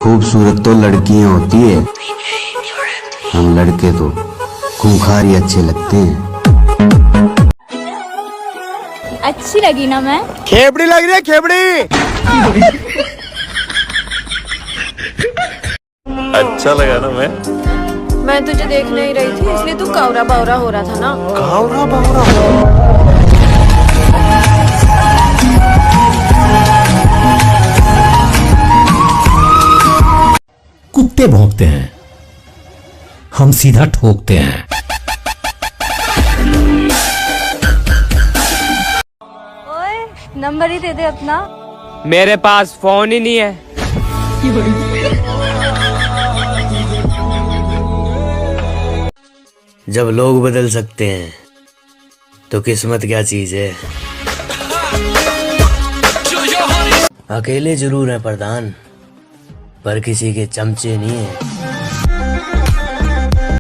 खूबसूरत तो लड़कियां होती है, हम लड़के तो खूंखार ही अच्छे लगते हैं। अच्छी लगी ना मैं? खेबड़ी लग रही है, खेबड़ी। अच्छा लगा ना मैं तुझे देख नहीं रही थी, इसलिए तू कावरा बावरा हो रहा था ना। कावरा बावरा। कुत्ते भौंकते हैं, हम सीधा ठोकते हैं। ओए, नंबर ही दे दे अपना। मेरे पास फोन ही नहीं है। जब लोग बदल सकते हैं तो किस्मत क्या चीज है। अकेले जरूर है प्रधान, पर किसी के चमचे नहीं है।